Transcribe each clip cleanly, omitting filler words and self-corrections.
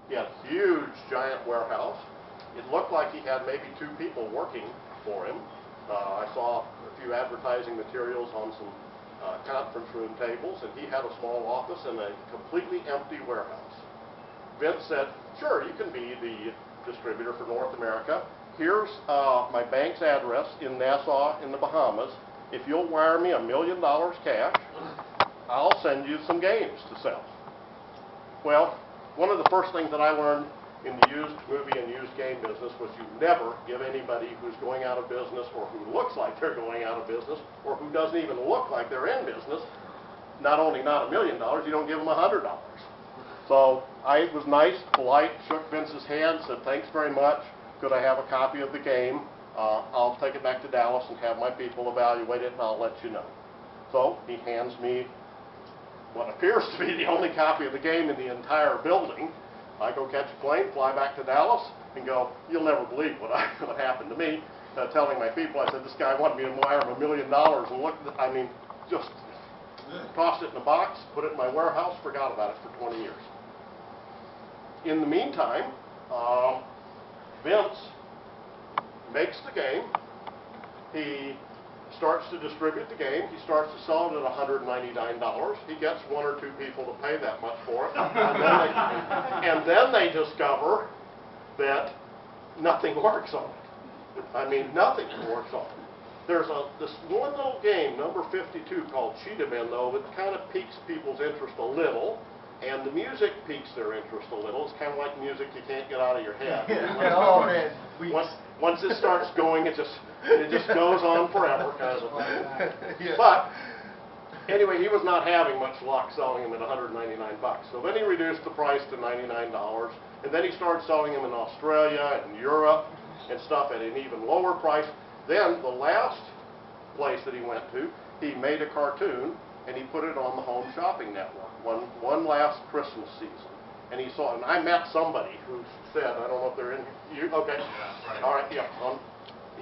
He had a huge, giant warehouse. It looked like he had maybe 2 people working for him. I saw a few advertising materials on some conference room tables, and he had a small office in a completely empty warehouse. Vince said, sure, you can be the distributor for North America. Here's my bank's address in Nassau in the Bahamas. If you'll wire me $1 million cash, I'll send you some games to sell. Well, one of the first things that I learned in the used movie and used game business was you never give anybody who's going out of business or who looks like they're going out of business or who doesn't even look like they're in business, not only not $1 million, you don't give them $100. So I was nice, polite, shook Vince's hand, said thanks very much. Could I have a copy of the game? I'll take it back to Dallas and have my people evaluate it, and I'll let you know. So he hands me what appears to be the only copy of the game in the entire building. I go catch a plane, fly back to Dallas, and go, you'll never believe what happened to me. Telling my people, I said, this guy wanted me to wire him $1 million, and look, I mean, just tossed it in a box, put it in my warehouse, forgot about it for 20 years. In the meantime, Vince makes the game. He starts to distribute the game. He starts to sell it at $199. He gets 1 or 2 people to pay that much for it. And then they discover that nothing works on it. I mean, nothing works on it. There's this one little game, number 52, called Cheetahmen, though, that kind of piques people's interest a little. And the music piques their interest a little. It's kind of like music you can't get out of your head. Oh, man. Once it starts going, it just goes on forever, kind of a thing. Yeah. But anyway, he was not having much luck selling them at $199. So then he reduced the price to $99, and then he started selling them in Australia and Europe and stuff at an even lower price. Then the last place that he went to, he made a cartoon and he put it on the Home Shopping Network one last Christmas season. And he saw, and I met somebody who said, I don't know if they're in here. Okay. Yeah, right. All right, yeah.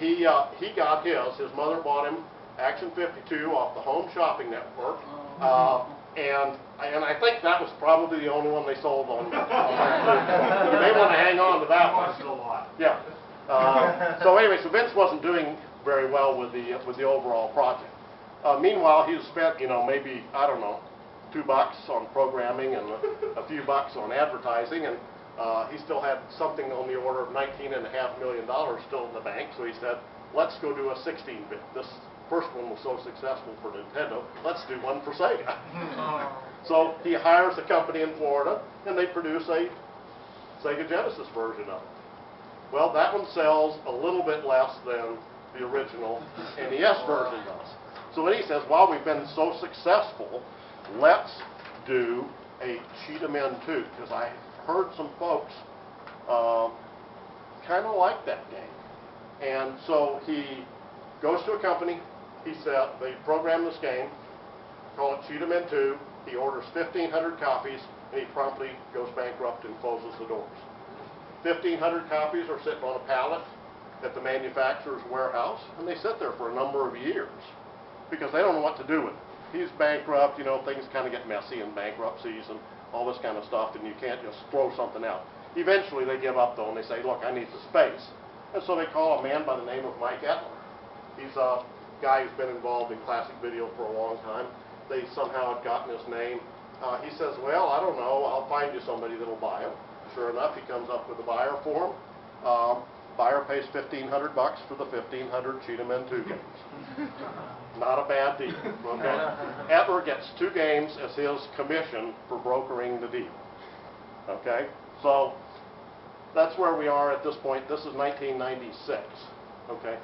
He got his mother bought him Action 52 off the Home Shopping Network. And I think that was probably the only one they sold on that. You may want to hang on to that one. A lot. Yeah. So anyway, so Vince wasn't doing very well with the overall project. Meanwhile, he spent, maybe, I don't know, $2 on programming and a few bucks on advertising, and he still had something on the order of $19.5 million still in the bank. So he said, let's go do a 16-bit. This first one was so successful for Nintendo, let's do one for Sega. So he hires a company in Florida, and they produce a Sega Genesis version of it. Well, that one sells a little bit less than the original NES version does. So then he says, well, we've been so successful, let's do a Cheetahmen 2, because I heard some folks kind of like that game. And so he goes to a company, he said, they program this game, call it Cheetahmen 2, he orders 1,500 copies, and he promptly goes bankrupt and closes the doors. 1,500 copies are sitting on a pallet at the manufacturer's warehouse, and they sit there for a number of years because they don't know what to do with it. He's bankrupt, things kind of get messy in bankruptcies and all this kind of stuff, and you can't just throw something out. Eventually they give up though, and they say, look, I need the space. And so they call a man by the name of Mike Etler. He's a guy who's been involved in classic video for a long time. They somehow had gotten his name. He says, well, I don't know, I'll find you somebody that'll buy him. Sure enough, he comes up with a buyer for him. Buyer pays $1,500 for the 1,500 Cheetahmen 2 games. Not a bad deal, okay? Etler gets 2 games as his commission for brokering the deal, okay? So that's where we are at this point. This is 1996, okay?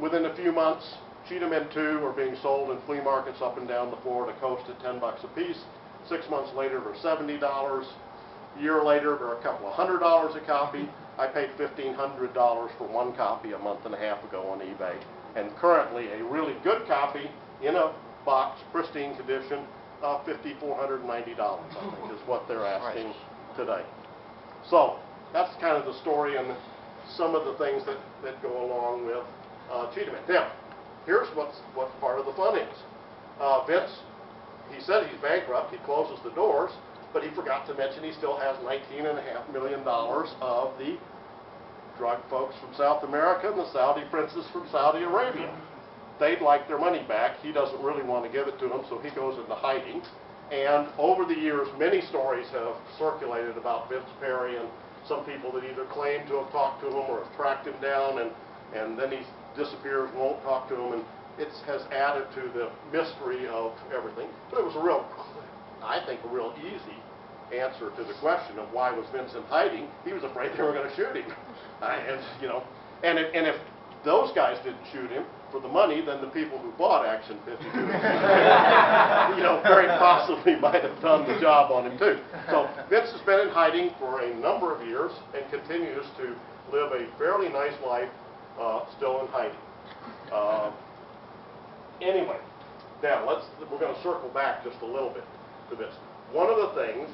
Within a few months, Cheetahmen 2 are being sold in flea markets up and down the Florida coast at $10 a piece. 6 months later, they're $70. A year later, they're a couple of $100 a copy. I paid $1,500 for one copy a month and a half ago on eBay. And currently, a really good copy in a box, pristine condition, $5,490, I think, is what they're asking today. So that's kind of the story and some of the things that go along with Cheetahmen. Now, here's what part of the fun is. Vince, he said he's bankrupt. He closes the doors. But he forgot to mention he still has $19.5 million of the drug folks from South America and the Saudi princes from Saudi Arabia. They'd like their money back. He doesn't really want to give it to them, so he goes into hiding. And over the years, many stories have circulated about Vince Perry and some people that either claim to have talked to him or have tracked him down, and then he disappears, won't talk to him, and it has added to the mystery of everything. But it was a real, I think, a real easy answer to the question of why was Vince in hiding. He was afraid they were going to shoot him. And if those guys didn't shoot him for the money, then the people who bought Action 52, very possibly might have done the job on him too. So Vince has been in hiding for a number of years and continues to live a fairly nice life, still in hiding. Anyway, now we're going to circle back just a little bit to this. One of the things,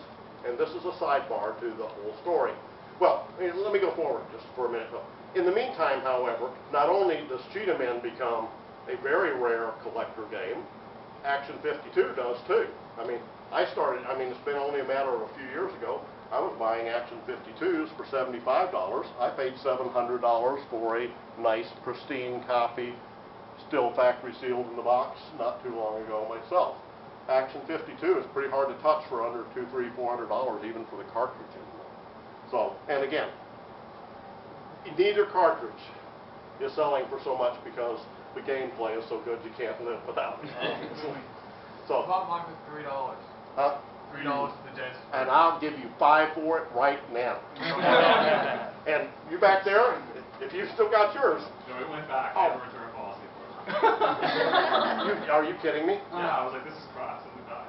and this is a sidebar to the whole story. Well, let me go forward just for a minute though. In the meantime, however, not only does Cheetahmen become a very rare collector game, Action 52 does too. It's been only a matter of a few years ago, I was buying Action 52s for $75. I paid $700 for a nice, pristine copy, still factory sealed in the box, not too long ago myself. Action 52 is pretty hard to touch for under $200, $300, $400, even for the cartridge anymore. So, and again, neither cartridge is selling for so much because the gameplay is so good you can't live without it. So, I bought mine for $3. Huh? $3 to the Jets. And I'll give you $5 for it right now. And you back there, if you've still got yours. No, it went back. I have a return policy for it. Are you kidding me? Yeah, I was like, this is crap. Send it back.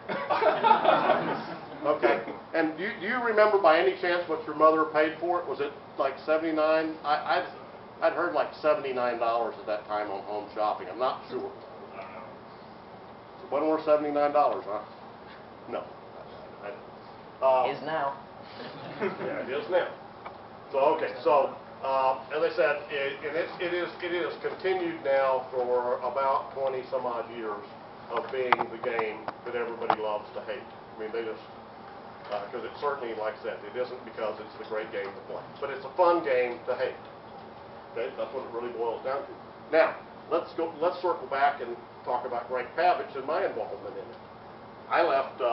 Okay. And do you remember by any chance what your mother paid for it? Was it like $79? I'd heard like $79 at that time on Home Shopping. I'm not sure. I don't know. It wasn't worth $79, huh? No. Is now. Yeah, it is now. So okay, so as I said, it is continued now for about 20 some odd years of being the game that everybody loves to hate. I mean, they just because it certainly, like I said, it isn't because it's the great game to play, but it's a fun game to hate. Okay, that's what it really boils down to. Now, let's circle back and talk about Greg Pavich and my involvement in it. I left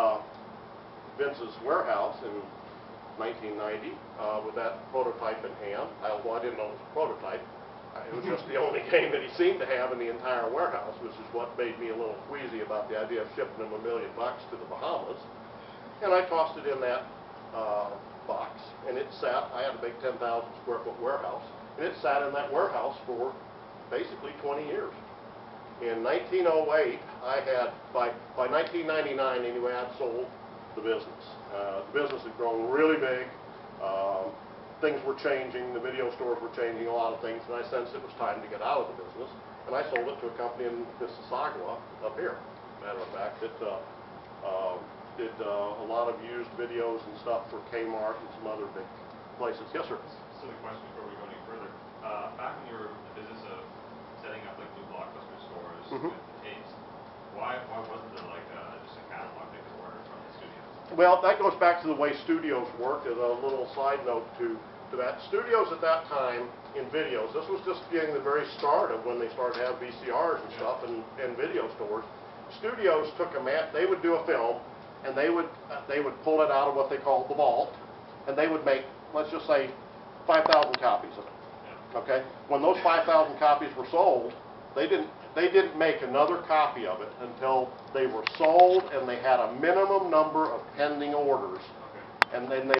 Vince's warehouse in 1990 with that prototype in hand. Well, I didn't know it was a prototype. It was just the only game that he seemed to have in the entire warehouse, which is what made me a little queasy about the idea of shipping him $1 million to the Bahamas. And I tossed it in that box, and it sat. I had a big 10,000 square foot warehouse, and it sat in that warehouse for basically 20 years. In 1908, I had, by 1999 anyway, I'd sold the business. The business had grown really big. Things were changing. The video stores were changing a lot of things, and I sensed it was time to get out of the business. And I sold it to a company in Mississauga up here. Matter of fact, it did a lot of used videos and stuff for Kmart and some other big places. Yes, sir. Silly question before we go any further. Back when you were in the business of setting up like new Blockbuster stores with the tapes, why wasn't there like just a catalog they could order from the studios? Well, that goes back to the way studios worked. As a little side note to that, studios at that time in videos, this was just getting the very start of when they started to have VCRs and stuff and video stores. Studios took they would do a film, and they would pull it out of what they called the vault, and they would make, let's just say, 5,000 copies of it. Okay? When those 5,000 copies were sold, they didn't make another copy of it until they were sold and they had a minimum number of pending orders. And then they